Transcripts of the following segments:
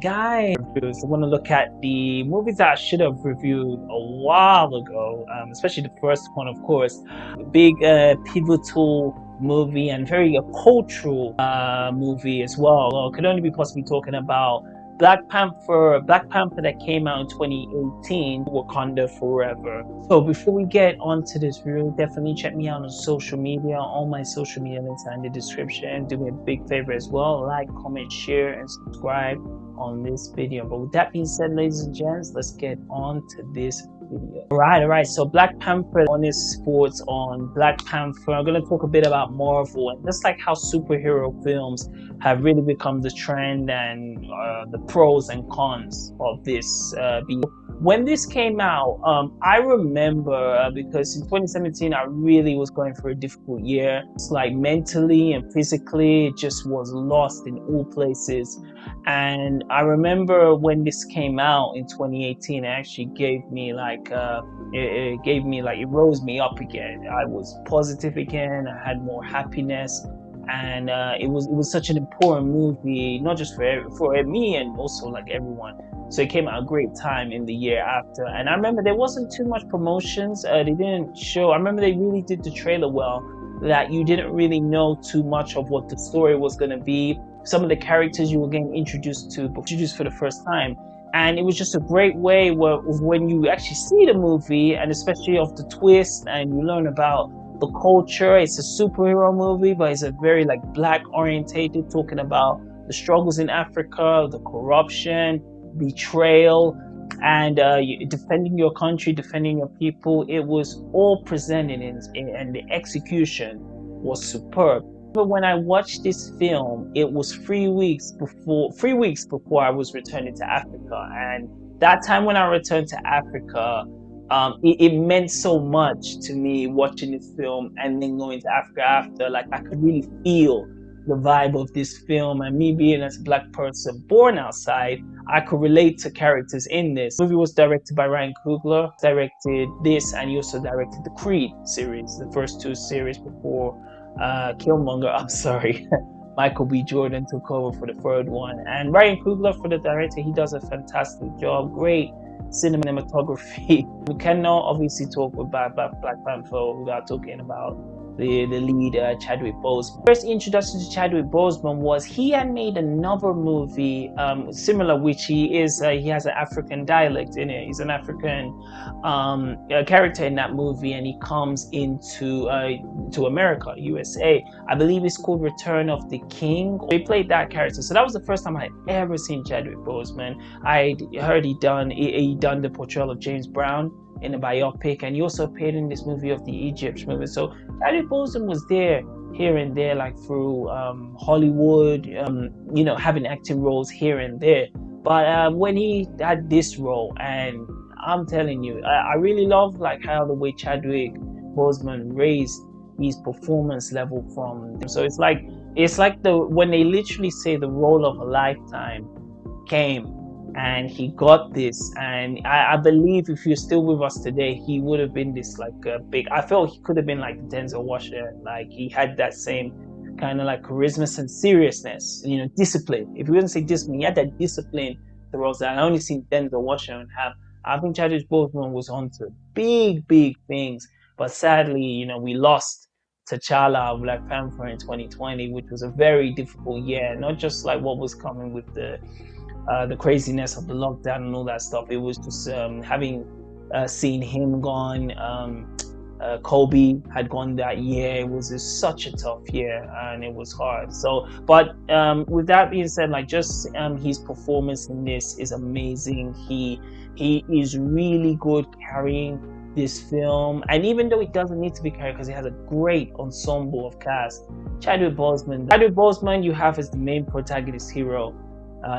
guys, I want to look at the movies that I should have reviewed a while ago, especially the first one, of course. Big pivotal movie and very cultural movie as well. Could only be possibly talking about Black Panther that came out in 2018, Wakanda Forever. So before we get onto this video, definitely check me out on social media. All my social media links are in the description. Do me a big favor as well, like, comment, share, and subscribe on this video. But with that being said, ladies and gents, let's get on to this video. All right. So Black Panther, honest thoughts on Black Panther. I'm gonna talk a bit about Marvel and just like how superhero films have really become the trend and the pros and cons of this. When this came out, I remember because in 2017 I really was going through a difficult year. It's like mentally and physically, it just was lost in all places. And I remember when this came out in 2018, it actually gave me like it rose me up again. I was positive again. I had more happiness. And it was such an important movie, not just for me and also like everyone. So it came at a great time in the year after. And I remember there wasn't too much promotions. They didn't show. I remember they really did the trailer well, that you didn't really know too much of what the story was going to be. Some of the characters you were getting introduced for the first time. And it was just a great way when you actually see the movie, and especially of the twist, and you learn about the culture. It's a superhero movie, but it's a very like black orientated, talking about the struggles in Africa, the corruption, betrayal, and defending your country, defending your people. It was all presented and the execution was superb. But when I watched this film, it was 3 weeks before I was returning to Africa. And that time when I returned to Africa, it meant so much to me watching this film and then going to Africa after. Like, I could really feel the vibe of this film, and me being as a black person born outside, I could relate to characters in this. The movie was directed by Ryan Coogler, directed this, and he also directed the Creed series, the first two series before Killmonger, I'm sorry, Michael B. Jordan took over for the third one. And Ryan Coogler, for the director, he does a fantastic job. Great cinematography. We cannot obviously talk about Black Panther without talking about the lead, Chadwick Boseman. First introduction to Chadwick Boseman was he had made another movie similar, which he has an African dialect in it. He's an African character in that movie, and he comes into to America, USA. I believe it's called Return of the King. He played that character, so that was the first time I had ever seen Chadwick Boseman. I heard he done the portrayal of James Brown in a biopic, and he also appeared in this movie of the Egypt movie. So Chadwick Boseman was there here and there, like through Hollywood, having acting roles here and there. But when he had this role, and I'm telling you, I really love like how the way Chadwick Boseman raised his performance level from. So it's like when they literally say the role of a lifetime came, and he got this. And I believe if you're still with us today, he would have been this like big. I felt he could have been like Denzel Washington. Like, he had that same kind of like charisma and seriousness, discipline. If you wouldn't say discipline, he had that discipline throughout that. I only seen Denzel Washington have. I think Chadwick Boseman was on to big things, but sadly, we lost T'Challa of Black Panther in 2020, which was a very difficult year. Not just like what was coming with the craziness of the lockdown and all that stuff. It was just having seen him gone. Kobe had gone that year. It was just such a tough year, and it was hard. So, but with that being said, like, just his performance in this is amazing. He is really good carrying this film, and even though it doesn't need to be carried because it has a great ensemble of cast. Chadwick Boseman, you have as the main protagonist hero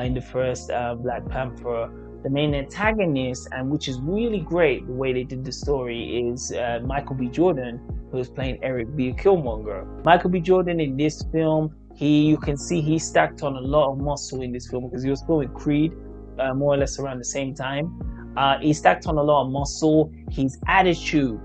in the first Black Panther. The main antagonist, and which is really great the way they did the story, is Michael B. Jordan, who's playing Eric B. Killmonger. Michael B. Jordan in this film, you can see he stacked on a lot of muscle in this film, because he was filming Creed more or less around the same time. He stacked on a lot of muscle. His attitude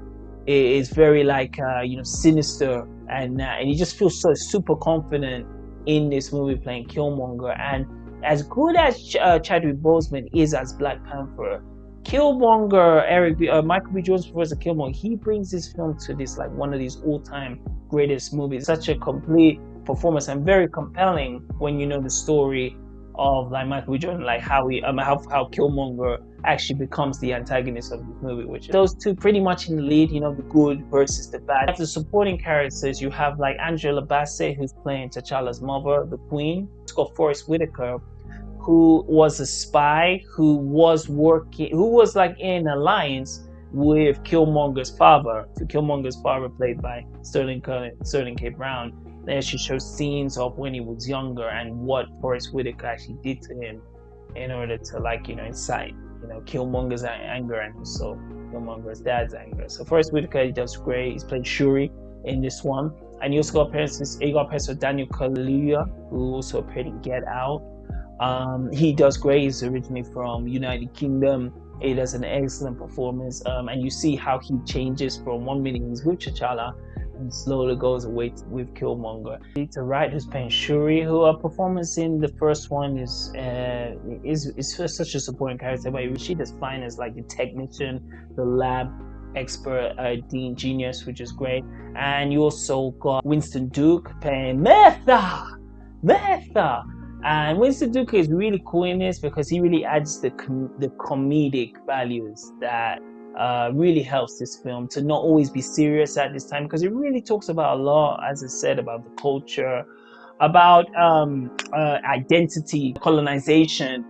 is very like sinister, and he just feels so super confident in this movie playing Killmonger. And as good as Chadwick Boseman is as Black Panther, Killmonger, Michael B. Jordan's Professor Killmonger, he brings this film to this like one of these all-time greatest movies. Such a complete performance and very compelling when you know the story of like Michael B. Jordan, like how Killmonger actually becomes the antagonist of the movie, which those two pretty much in the lead, you know, the good versus the bad. The supporting characters, you have like Angela Bassett, who's playing T'Challa's mother, the Queen. It's got Forest Whitaker, who was a spy, who was like in alliance with Killmonger's father. So Killmonger's father, played by Sterling K. Brown. There she shows scenes of when he was younger and what Forest Whitaker actually did to him in order to, like, you know, incite, you know, Killmonger's anger and also Killmonger's dad's anger. So Forest Whitaker, he does great. He's playing Shuri in this one. And you also got appearances of Daniel Kaluuya, who also appeared in Get Out. He does great. He's originally from United Kingdom. He does an excellent performance. And you see how he changes from 1 minute he's with T'Challa and slowly goes away with Killmonger. Lita Wright, who's playing Shuri, who her performance in the first one is such a supporting character, but she does fine as like the technician, the lab expert, genius, which is great. And you also got Winston Duke playing Metha. And Winston Duke is really cool in this because he really adds the comedic values that really helps this film to not always be serious at this time, because it really talks about a lot, as I said, about the culture, about identity, colonization,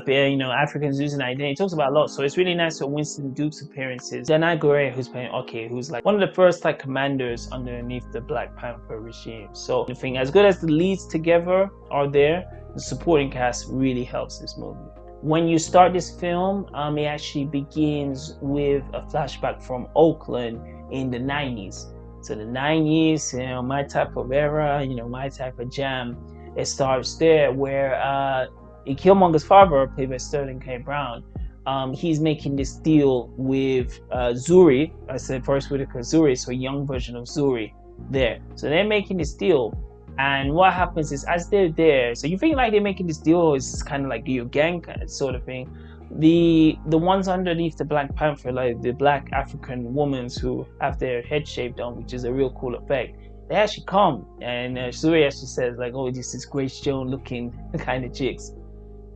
you know, Africans losing identity. It talks about a lot. So it's really nice for Winston Duke's appearances. Danai Gurira, who's playing Oki, who's like one of the first like commanders underneath the Black Panther regime. So the thing, as good as the leads together are there, the supporting cast really helps this movie. When you start this film, it actually begins with a flashback from Oakland in the 90s. So the 90s, you know, my type of era, you know, my type of jam. It starts there where Killmonger's father, played by Sterling K. Brown, he's making this deal with Zuri. I said Forest Whitaker Zuri, so a young version of Zuri there. So they're making this deal. And what happens is, as they're there, so you think like they're making this deal is kind of like your gang sort of thing. The ones underneath the Black Panther, like the Black African women who have their head shaved on, which is a real cool effect, they actually come, and Zuri actually says like, oh, this is Grace Jones looking kind of chicks.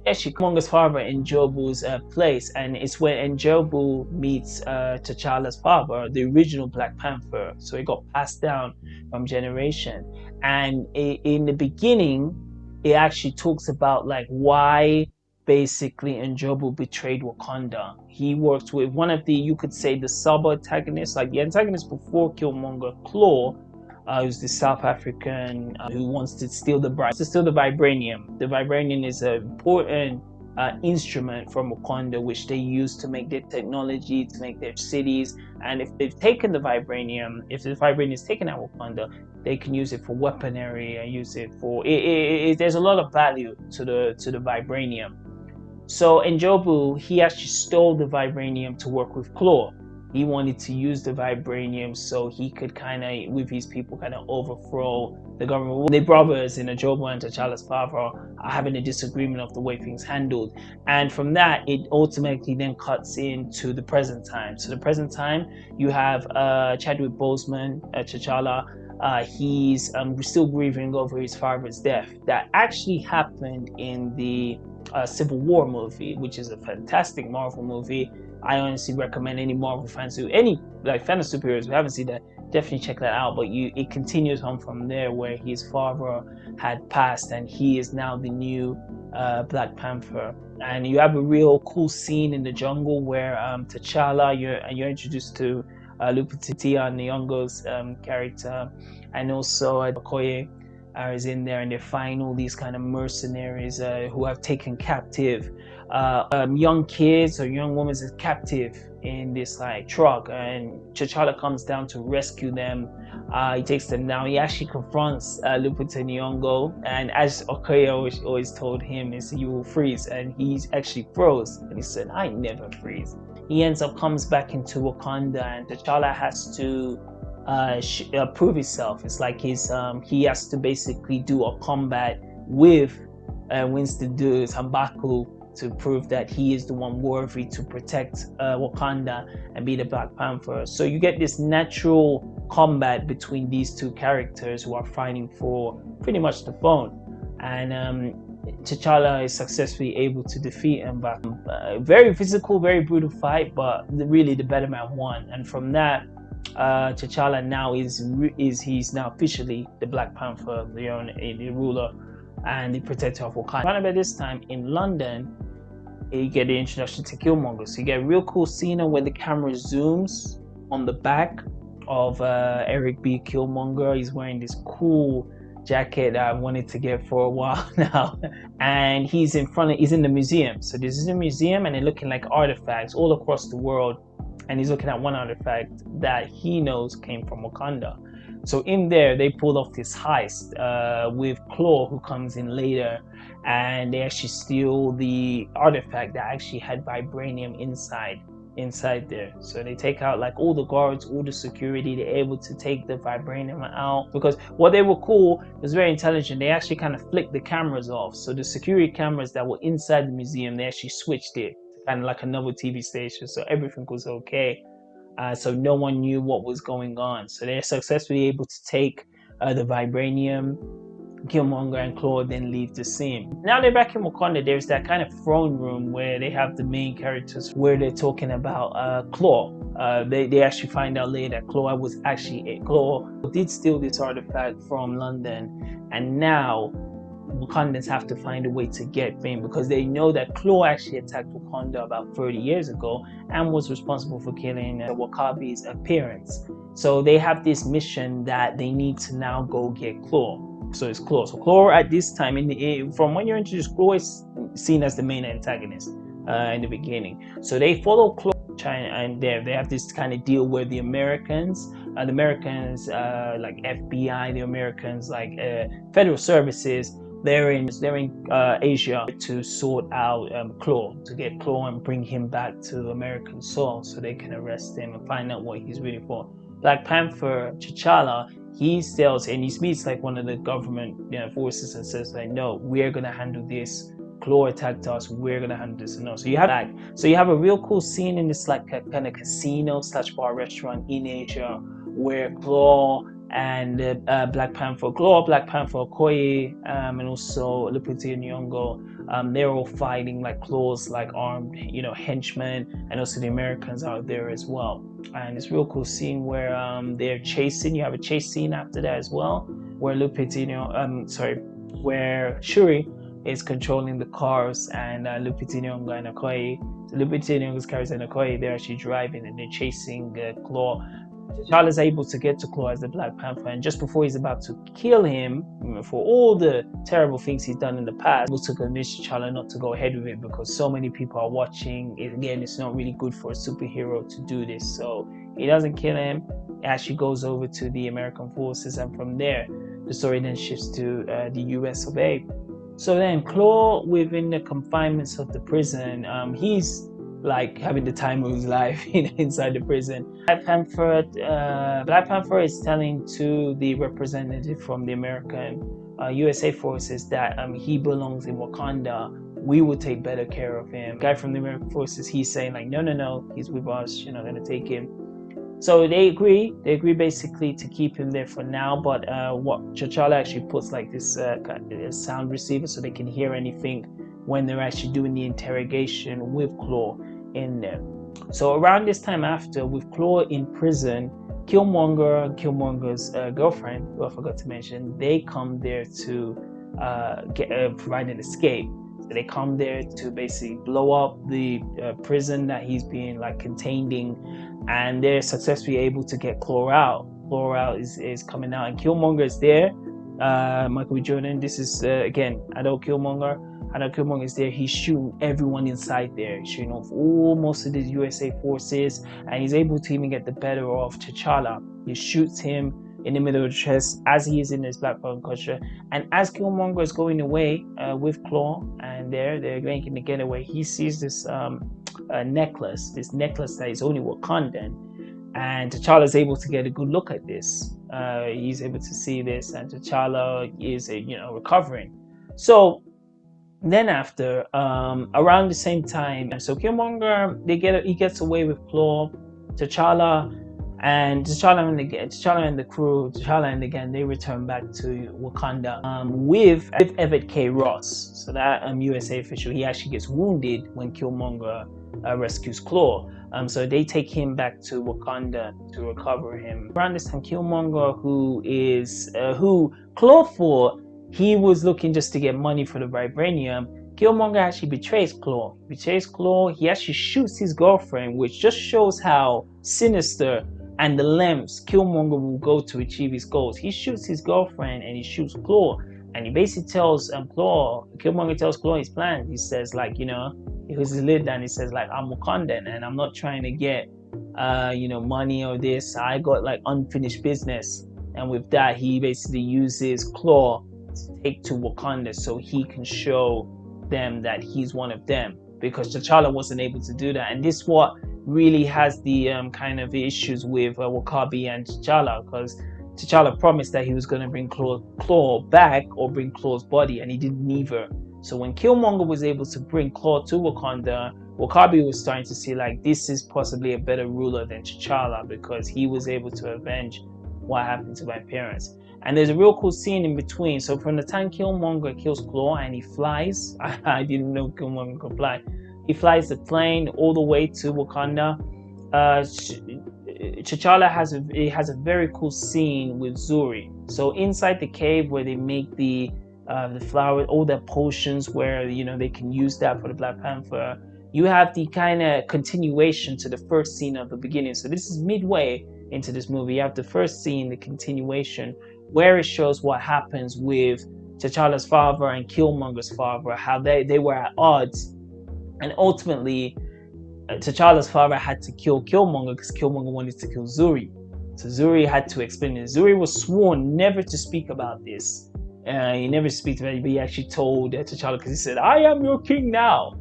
Actually, Killmonger's father in Njobu's place, and it's when Njobu meets T'Challa's father, the original Black Panther. So it got passed down from generation. And in the beginning, it actually talks about like why basically Njobu betrayed Wakanda. He works with one of the, you could say, the sub-antagonists, like the antagonist before Killmonger, Claw, who's the South African who wants to steal the vibranium. The vibranium is an important instrument from Wakanda, which they use to make their technology, to make their cities. And if they've taken the vibranium, if the vibranium is taken out of Wakanda, they can use it for weaponry and use it for. There's a lot of value to the vibranium. So Njobu, he actually stole the vibranium to work with Claw. He wanted to use the vibranium so he could kind of, with his people, kind of overthrow the government. The brothers in Njobu and T'Challa's father are having a disagreement of the way things handled. And from that, it ultimately then cuts into the present time. So the present time, you have Chadwick Boseman, T'Challa. He's still grieving over his father's death. That actually happened in the Civil War movie, which is a fantastic Marvel movie. I honestly recommend any Marvel fans any fan of superheroes who haven't seen that, definitely check that out. But it continues on from there, where his father had passed and he is now the new Black Panther. And you have a real cool scene in the jungle where T'Challa, you're introduced to Lupita Nyong'o's character, and also Okoye is in there, and they find all these kind of mercenaries who have taken captive young kids or young women as captive in this like truck, and T'Challa comes down to rescue them. He takes them down. He actually confronts Lupita Nyong'o, and as Okoye always told him, he said, "You will freeze," and he actually froze, and he said, "I never freeze." He comes back into Wakanda, and T'Challa has to prove himself. It's like he has to basically do a combat with wins to do Sambaku to prove that he is the one worthy to protect Wakanda and be the Black Panther. So you get this natural combat between these two characters who are fighting for pretty much the throne. And T'Challa is successfully able to defeat him. But very physical, very brutal fight, but really the better man won. And from that, T'Challa now he's now officially the Black Panther, the ruler and the protector of Wakanda. Around about this time in London, you get the introduction to Killmonger. So you get a real cool scene where the camera zooms on the back of Eric B. Killmonger. He's wearing this cool jacket that I wanted to get for a while now. And he's in the museum. So this is a museum and they're looking like artifacts all across the world. And he's looking at one artifact that he knows came from Wakanda. So in there, they pulled off this heist with Claw, who comes in later, and they actually steal the artifact that actually had vibranium inside there. So they take out like all the guards, all the security. They're able to take the vibranium out because what they were cool was very intelligent. They actually kind of flicked the cameras off. So the security cameras that were inside the museum, they actually switched it to kind of like another TV station. So everything was okay. So no one knew what was going on. So they're successfully able to take the vibranium. Killmonger and Claw then leave the scene. Now they're back in Wakanda. There's that kind of throne room where they have the main characters where they're talking about Claw. They actually find out later that Claw did steal this artifact from London, and now Wakandans have to find a way to get fame because they know that Claw actually attacked Wakanda about 30 years ago and was responsible for killing Wakabi's appearance. So they have this mission that they need to now go get Claw. So it's Claw. So Claw at this time, from when you're introduced, Claw is seen as the main antagonist in the beginning. So they follow Claw China, and they have this kind of deal where the Americans like FBI, the Americans like federal services, they're in Asia to sort out Claw, to get Claw and bring him back to American soil so they can arrest him and find out what he's really for. Black Panther, T'Challa, he tells and he meets like one of the government forces and says like, no, we're gonna handle this. Claw attacked us, we're gonna handle this. And no, so you have a real cool scene in this like kind of casino / bar restaurant in Asia where Claw and Black Panther, Okoye, and also Lupita Nyong'o, they're all fighting like Claw's like armed, henchmen, and also the Americans out there as well. And it's a real cool scene where they're chasing. You have a chase scene after that as well, where where Shuri is controlling the cars and Lupita Nyong'o and Okoye. So Lupita Nyong'o's cars and Okoye, they're actually driving and they're chasing Claw. T'Challa is able to get to Claw as the Black Panther, and just before he's about to kill him for all the terrible things he's done in the past, able to convince T'Challa not to go ahead with it because so many people are watching. Again, it's not really good for a superhero to do this, so he doesn't kill him. He actually goes over to the American forces, and from there, the story then shifts to the US of A. So then Claw, within the confinements of the prison, he's like having the time of his life inside the prison. Black Panther is telling to the representative from the American USA forces that he belongs in Wakanda. We will take better care of him. Guy from the American forces, he's saying like, no, he's with us. You're not gonna take him. So they agree basically to keep him there for now, but what T'Challa actually puts like this sound receiver so they can hear anything when they're actually doing the interrogation with Claw in there. So around this time after, with Claw in prison, Killmonger's girlfriend, who I forgot to mention, they come there to provide an escape. So they come there to basically blow up the prison that he's being like contained in, and they're successfully able to get Claw out. Claw is coming out, and Killmonger is there. Michael B. Jordan. This is again adult Killmonger. Adult Killmonger is there. He's shooting everyone inside there. He's shooting off most of the USA forces, and he's able to even get the better of T'Challa. He shoots him in the middle of the chest as he is in his Black Panther culture. And as Killmonger is going away with Claw, and they're going to get away, he sees this necklace that is only Wakandan. And T'Challa is able to get a good look at this. He's able to see this, and T'Challa is recovering. So Then after, around the same time, so Killmonger, he gets away with Claw, T'Challa, and T'Challa and the crew, T'Challa and the gang, they return back to Wakanda with Everett K. Ross. So that USA official, he actually gets wounded when Killmonger rescues Claw. So they take him back to Wakanda to recover him. Around this time, Killmonger, who Claw for, he was looking just to get money for the vibranium. Killmonger actually betrays Claw. He actually shoots his girlfriend, which just shows how sinister and the lengths Killmonger will go to achieve his goals. He shoots his girlfriend and he shoots Claw. And he basically tells Killmonger tells Claw his plan. He says, like, he was his lid down. He says, like, I'm Wakandan and I'm not trying to get, money or this. I got like unfinished business. And with that, he basically uses Claw to take to Wakanda so he can show them that he's one of them, because T'Challa wasn't able to do that. And this what really has the kind of issues with Wakabi and T'Challa, because T'Challa promised that he was going to bring Claw back or bring Claw's body, and he did neither. So when Killmonger was able to bring Claw to Wakanda, Wakabi was starting to see like this is possibly a better ruler than T'Challa, because he was able to avenge what happened to my parents. And there's a real cool scene in between. So from the time Killmonger kills Claw and he flies, I didn't know Killmonger could fly. He flies the plane all the way to Wakanda. T'Challa has a very cool scene with Zuri. So inside the cave where they make the flower, all the potions where they can use that for the Black Panther. You have the kind of continuation to the first scene of the beginning. So this is midway into this movie. You have the first scene, the continuation, where it shows what happens with T'Challa's father and Killmonger's father, how they were at odds, and ultimately T'Challa's father had to kill Killmonger because Killmonger wanted to kill Zuri. So Zuri had to explain it. Zuri was sworn never to speak about this. He never speaks about it, but he actually told T'Challa, because he said, "I am your king now."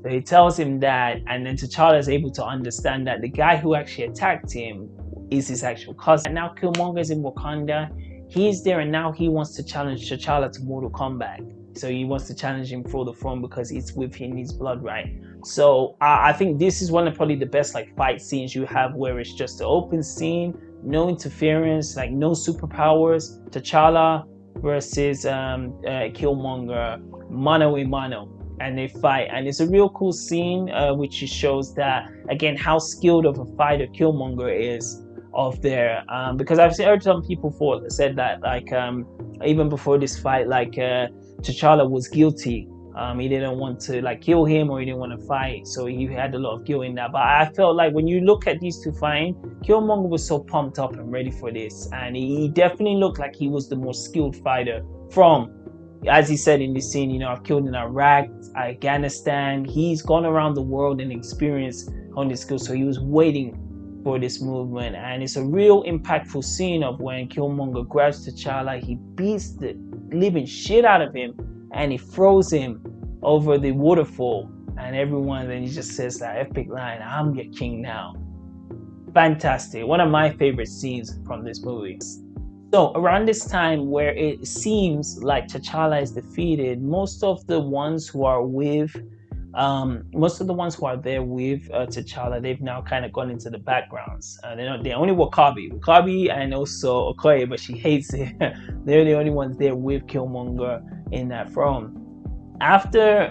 So he tells him that, and then T'Challa is able to understand that the guy who actually attacked him is his actual cousin. And now Killmonger is in Wakanda. He's there, and now he wants to challenge T'Challa to Mortal Kombat. So he wants to challenge him for the throne because it's with him, his blood, right? So I think this is one of probably the best like fight scenes you have, where it's just an open scene, no interference, like no superpowers. T'Challa versus Killmonger, mano a mano, and they fight, and it's a real cool scene, which shows that again how skilled of a fighter Killmonger is of there, because I've heard some people said that like even before this fight, like T'Challa was guilty. He didn't want to like kill him, or he didn't want to fight, so he had a lot of guilt in that. But I felt like when you look at these two fighting, Killmonger was so pumped up and ready for this, and he definitely looked like he was the more skilled fighter from, as he said in this scene, I've killed in Iraq, Afghanistan. He's gone around the world and experienced on this skill, so he was waiting for this movement. And it's a real impactful scene of when Killmonger grabs T'Challa, he beats the living shit out of him, and he throws him over the waterfall, and everyone, then he just says that epic line, "I'm your king now." Fantastic. One of my favorite scenes from this movie. So around this time where it seems like T'Challa is defeated, most of the ones who are there with T'Challa, they've now kind of gone into the backgrounds. They're only Wakabi, and also Okoye, but she hates it. They're the only ones there with Killmonger in that throne. After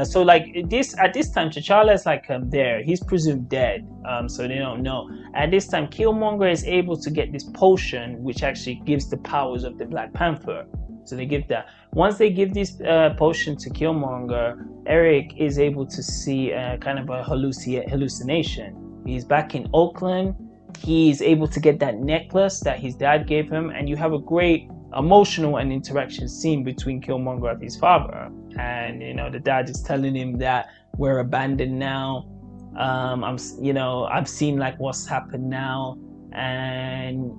so like at this time T'Challa is like there, he's presumed dead, so they don't know. At this time Killmonger is able to get this potion which actually gives the powers of the Black Panther, so they give that. Once they give this potion to Killmonger, Eric is able to see kind of a hallucination. He's back in Oakland. He's able to get that necklace that his dad gave him, and you have a great emotional and interaction scene between Killmonger and his father. And the dad is telling him that we're abandoned now. I've seen like what's happened now, and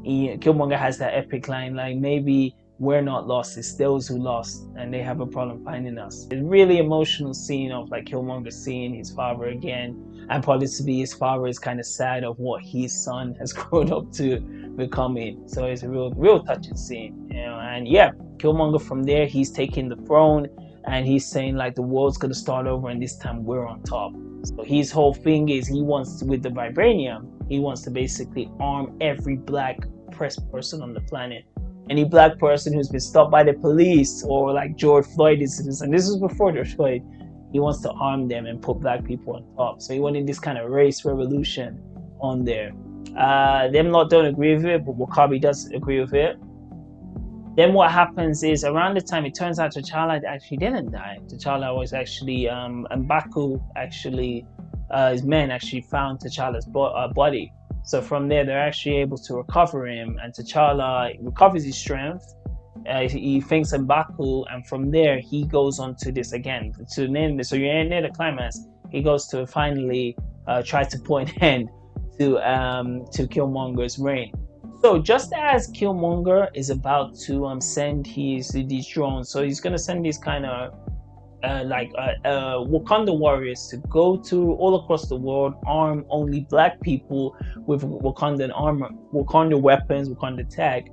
Killmonger has that epic line like, "Maybe we're not lost, it's those who lost, and they have a problem finding us." It's a really emotional scene of like Killmonger seeing his father again, and possibly his father is kind of sad of what his son has grown up to becoming. So it's a real touching scene, and yeah, Killmonger from there, he's taking the throne, and he's saying like the world's gonna start over and this time we're on top. So his whole thing is he wants to, with the vibranium, he wants to basically arm every black oppressed person on the planet. Any black person who's been stopped by the police or like George Floyd incidents, and this was before George Floyd, he wants to arm them and put black people on top. So he wanted this kind of race revolution on there. Them lot don't agree with it, but Wakabi does agree with it. Then what happens is around the time it turns out T'Challa actually didn't die. T'Challa was actually M'Baku actually his men actually found T'Challa's body. So from there they're actually able to recover him, and T'Challa recovers his strength. He thinks M'Baku, and from there he goes on to this again to name this. So you're near the climax. He goes to finally try to put an end to Killmonger's reign. So just as Killmonger is about to send these drones, so he's gonna send these kind of Wakanda warriors to go to all across the world, arm only black people with Wakandan armor, Wakanda weapons, Wakanda tech.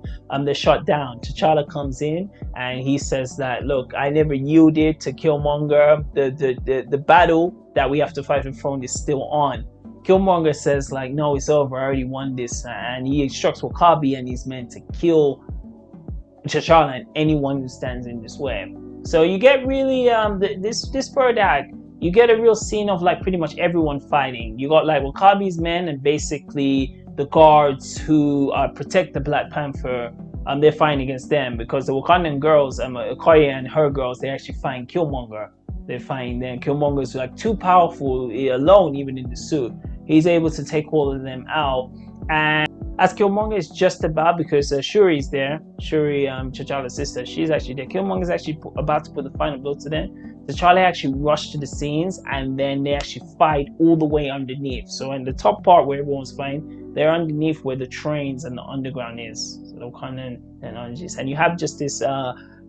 They're shot down. T'Challa comes in and he says that, look, I never yielded to Killmonger. The battle that we have to fight with throne is still on. Killmonger says like, no, it's over. I already won this, and he instructs Wakabi and his men to kill T'Challa and anyone who stands in this way. So you get really this third act, you get a real scene of like pretty much everyone fighting. You got like Wakabi's men and basically the guards who protect the Black Panther. They're fighting against them because the Wakandan girls, Okoye and her girls, they actually find Killmonger. They're fighting them. Killmonger's like too powerful alone, even in the suit. He's able to take all of them out. And as Killmonger is just about, because Shuri's there, Shuri, T'Challa's sister, she's actually there. Killmonger's actually about to put the final blow to them. T'Challa actually rushed to the scenes, and then they actually fight all the way underneath. So in the top part where everyone's fighting, they're underneath where the trains and the underground is. So the Wakandan technologies, and you have just this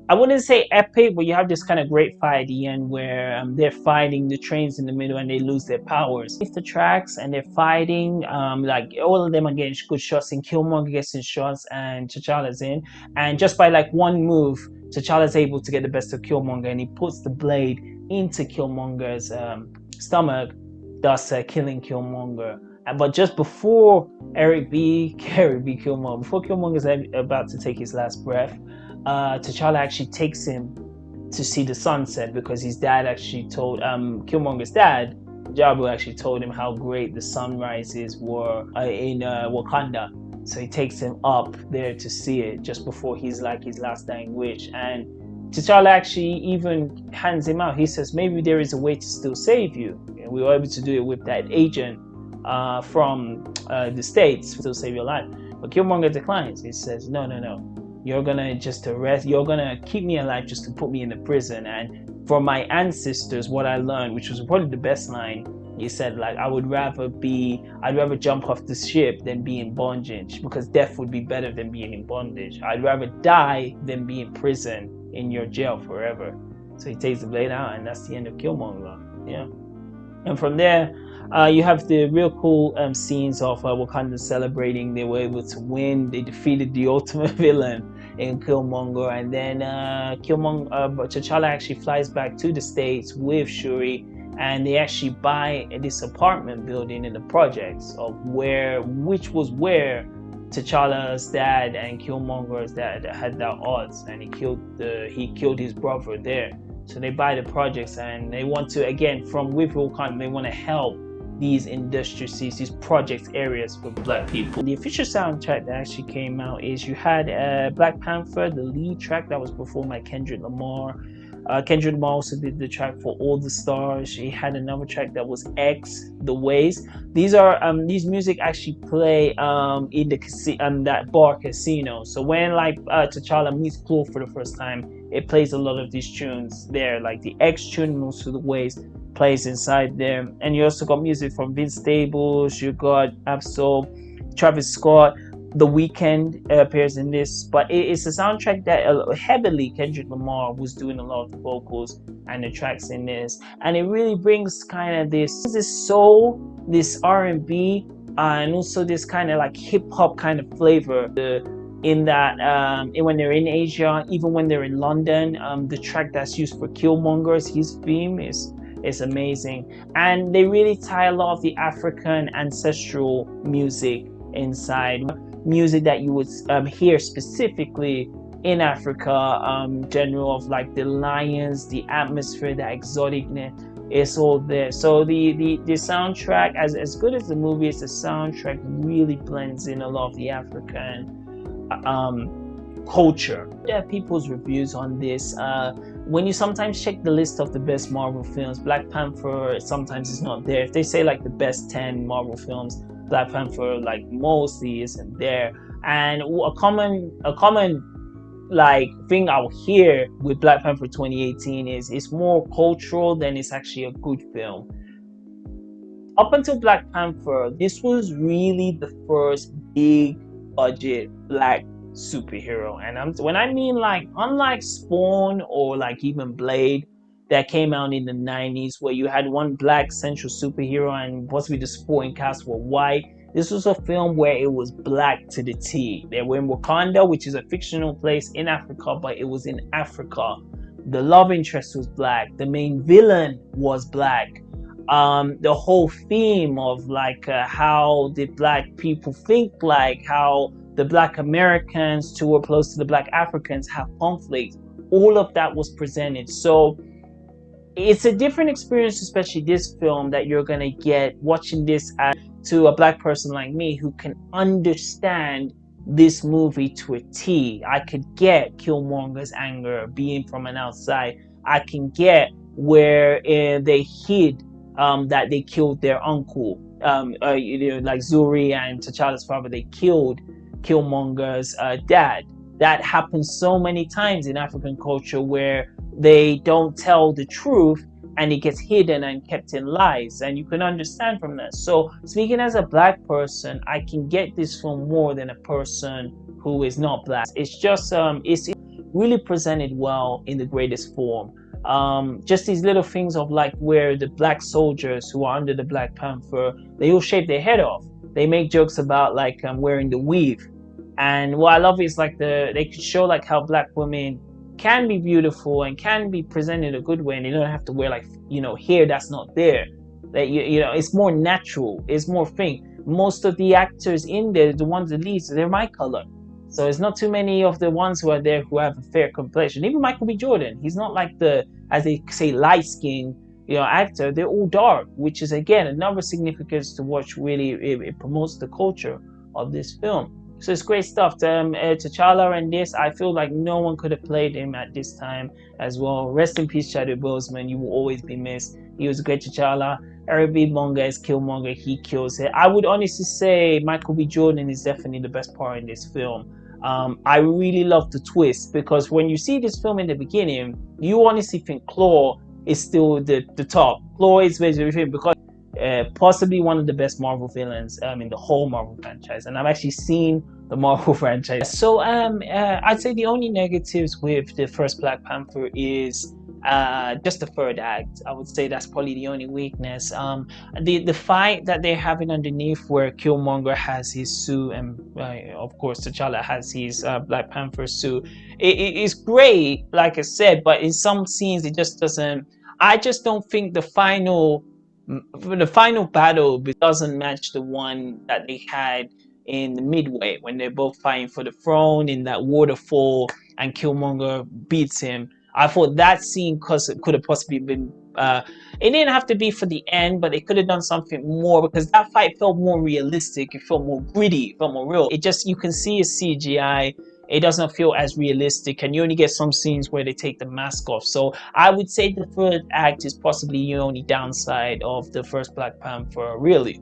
I wouldn't say epic, but you have this kind of great fight at the end where they're fighting the trains in the middle and they lose their powers. It's the tracks and they're fighting, like all of them are getting good shots, and Killmonger gets in shots and T'Challa's in. And just by like one move, T'Challa's able to get the best of Killmonger, and he puts the blade into Killmonger's stomach, thus killing Killmonger. But just before Killmonger, before Killmonger's about to take his last breath, T'Challa actually takes him to see the sunset, because his dad actually told Killmonger's dad, Jabu, actually told him how great the sunrises were in Wakanda. So he takes him up there to see it just before he's like his last dying wish. And T'Challa actually even hands him out. He says, maybe there is a way to still save you. And we were able to do it with that agent from the States to still save your life. But Killmonger declines. He says, no. You're gonna just arrest, you're gonna keep me alive just to put me in the prison. And from my ancestors, what I learned, which was probably the best line, he said like, I'd rather jump off the ship than be in bondage, because death would be better than being in bondage. I'd rather die than be in prison in your jail forever. So he takes the blade out, and that's the end of Killmonger. Yeah. And from there, you have the real cool scenes of Wakanda celebrating. They were able to win. They defeated the ultimate villain in Killmonger, and then T'Challa actually flies back to the States with Shuri, and they actually buy this apartment building in the projects which was where T'Challa's dad and Killmonger's dad had their odds, and he killed his brother there. So they buy the projects, and they want to, again, from with Wakanda, they want to help these industries, these project areas for black people. The official soundtrack that actually came out is, you had Black Panther, the lead track that was performed by Kendrick Lamar. Kendrick Lamar also did the track for All the Stars. He had another track that was X, The Ways. These music actually play in the that bar casino. So when like T'Challa meets Claw for the first time, it plays a lot of these tunes there, like the X tune and also The Ways plays inside there. And you also got music from Vince Staples, you got Absol, Travis Scott, The Weeknd appears in this, but it's a soundtrack that heavily Kendrick Lamar was doing a lot of the vocals and the tracks in this, and it really brings kind of this soul, this R&B, and also this kind of like hip hop kind of flavor in that when they're in Asia, even when they're in London, the track that's used for Killmonger's his theme is amazing, and they really tie a lot of the African ancestral music inside, music that you would hear specifically in Africa, general of like the lions, the atmosphere, the exoticness. It's all there. So the soundtrack, as good as the movie is, the soundtrack really blends in a lot of the African culture. There are people's reviews on this. When you sometimes check the list of the best Marvel films, Black Panther sometimes is not there. If they say like the best 10 Marvel films, Black Panther like mostly isn't there. And a common like thing I'll hear with Black Panther 2018 is it's more cultural than it's actually a good film. Up until Black Panther, this was really the first big budget black superhero. And when I mean like, unlike Spawn or like even Blade that came out in the 90s, where you had one black central superhero and possibly the supporting cast were white, this was a film where it was black to the T. They were in Wakanda, which is a fictional place in Africa, but it was in Africa. The love interest was black. The main villain was black. The whole theme of like how the black people think, like how the black Americans too are close to the black Africans have conflict. All of that was presented. So it's a different experience, especially this film, that you're gonna get watching this to a black person like me who can understand this movie to a T. I could get Killmonger's anger being from an outside. I can get where they hid that they killed their uncle. Like Zuri and T'Challa's father, they killed Killmonger's dad. That happens so many times in African culture where they don't tell the truth and it gets hidden and kept in lies, and you can understand from that. So speaking as a black person, I can get this film more than a person who is not black. It's just it's really presented well in the greatest form. Just these little things of like where the black soldiers who are under the Black Panther, they all shave their head off. They make jokes about like wearing the weave, and what I love is like they could show like how black women can be beautiful and can be presented a good way, and they don't have to wear like hair that's not there. That it's more natural. It's more thing. Most of the actors in there, the ones that lead, so they're my color. So it's not too many of the ones who are there who have a fair complexion. Even Michael B. Jordan, he's not like the, as they say, light skinned actor. They're all dark, which is again another significance to watch. Really, it promotes the culture of this film. So it's great stuff. T'Challa and this, I feel like no one could have played him at this time as well. Rest in peace, Chadwick Boseman. You will always be missed. He was a great T'Challa. Eric B. Monga is Killmonger. He kills it. I would honestly say Michael B. Jordan is definitely the best part in this film. I really love the twist, because when you see this film in the beginning, you honestly think Claw is still the top. Claw is basically because possibly one of the best Marvel villains in the whole Marvel franchise, and I've actually seen the Marvel franchise. So I'd say the only negatives with the first Black Panther is just the third act. I would say that's probably the only weakness. The fight that they're having underneath, where Killmonger has his suit and of course T'Challa has his Black Panther suit, it's great, like I said, but in some scenes it just doesn't. I just don't think the final battle doesn't match the one that they had in the midway when they're both fighting for the throne in that waterfall and Killmonger beats him. I thought that scene could have possibly been it didn't have to be for the end, but they could have done something more, because that fight felt more realistic. It felt more gritty, it felt more real. It just, you can see it's CGI. It doesn't feel as realistic, and you only get some scenes where they take the mask off. So I would say the third act is possibly the only downside of the first Black Panther, really.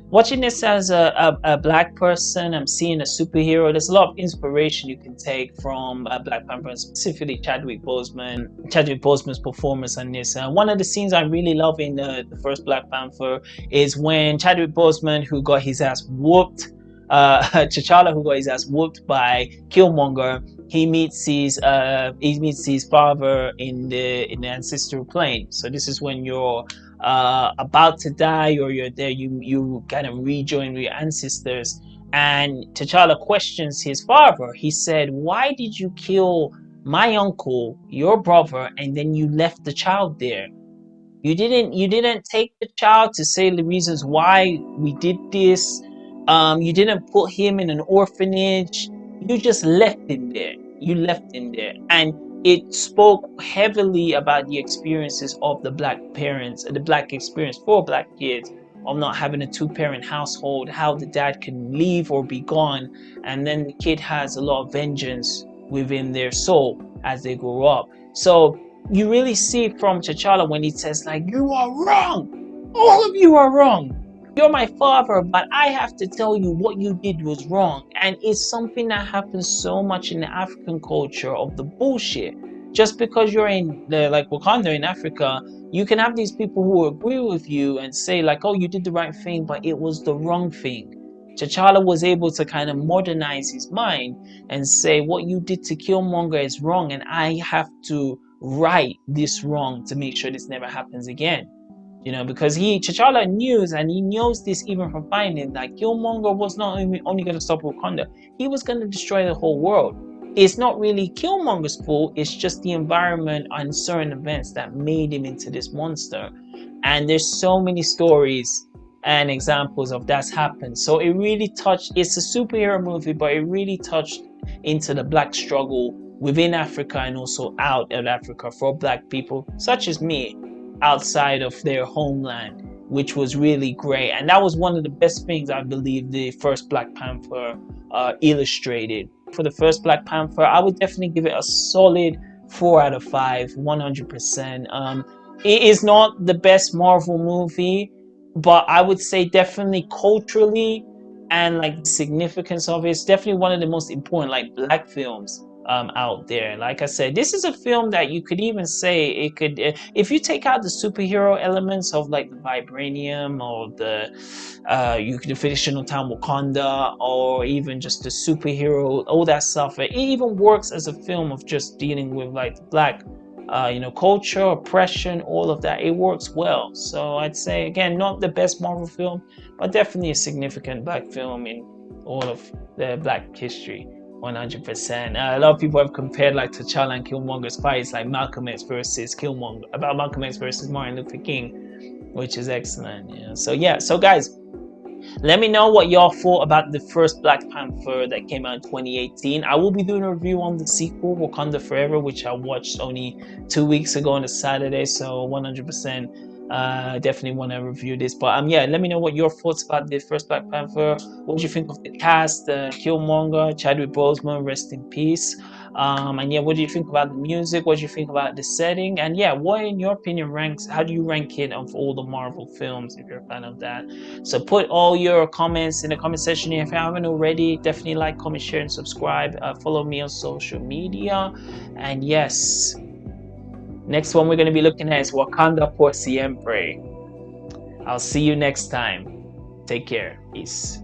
Watching this as a black person, I'm seeing a superhero. There's a lot of inspiration you can take from Black Panther, and specifically Chadwick Boseman's performance on this. One of the scenes I really love in the first Black Panther is when Chadwick Boseman, who got his ass whooped, T'Challa, who got his ass whooped by Killmonger, he meets his father in the ancestral plane. So this is when you're about to die, or you're there, you kind of rejoin your ancestors, And T'Challa questions his father. He said, "Why did you kill my uncle, your brother, and then you left the child there? You didn't take the child to say the reasons why we did this. You didn't put him in an orphanage. You just left him there. You left him there." And it spoke heavily about the experiences of the black parents, the black experience for black kids of not having a two-parent household, how the dad can leave or be gone, and then the kid has a lot of vengeance within their soul as they grow up. So you really see from T'Challa when he says like, "You are wrong, all of you are wrong. You're my father, but I have to tell you what you did was wrong." And it's something that happens so much in the African culture of the bullshit. Just because you're in the like Wakanda in Africa, you can have these people who agree with you and say like, "Oh, you did the right thing, but it was the wrong thing." T'Challa was able to kind of modernize his mind and say, "What you did to Killmonger is wrong, and I have to right this wrong to make sure this never happens again." Because T'Challa knew, and he knows this even from finding that Killmonger was not only going to stop Wakanda, he was going to destroy the whole world. It's not really Killmonger's fault, it's just the environment and certain events that made him into this monster. And there's so many stories and examples of that's happened. So it really touched, it's a superhero movie, but it really touched into the black struggle within Africa and also out of Africa for black people such as me outside of their homeland, which was really great. And that was one of the best things I believe the first Black Panther illustrated. For the first Black Panther, I would definitely give it a solid 4 out of 5, 100%. It is not the best Marvel movie, but I would say definitely culturally and like the significance of it's definitely one of the most important like black films out there. Like I said, this is a film that you could even say it could, if you take out the superhero elements of like the vibranium or the fictional town Wakanda, or even just the superhero, all that stuff. It even works as a film of just dealing with like the black culture, oppression, all of that. It works well. So I'd say again, not the best Marvel film, but definitely a significant black film in all of the black history. 100%. A lot of people have compared like T'Challa and Killmonger's fights, like Malcolm X versus Killmonger, about Malcolm X versus Martin Luther King, which is excellent. So guys, let me know what y'all thought about the first Black Panther that came out in 2018. I will be doing a review on the sequel, Wakanda Forever, which I watched only 2 weeks ago on a Saturday. So 100% definitely want to review this. But yeah, let me know what your thoughts about the first Black Panther. What do you think of the cast, Killmonger, Chadwick Boseman, rest in peace. And yeah, what do you think about the music? What do you think about the setting? And yeah, what in your opinion ranks? How do you rank it of all the Marvel films if you're a fan of that? So put all your comments in the comment section here. If you haven't already, definitely like, comment, share, and subscribe. Follow me on social media. And yes, next one we're going to be looking at is Wakanda por Siempre. I'll see you next time. Take care. Peace.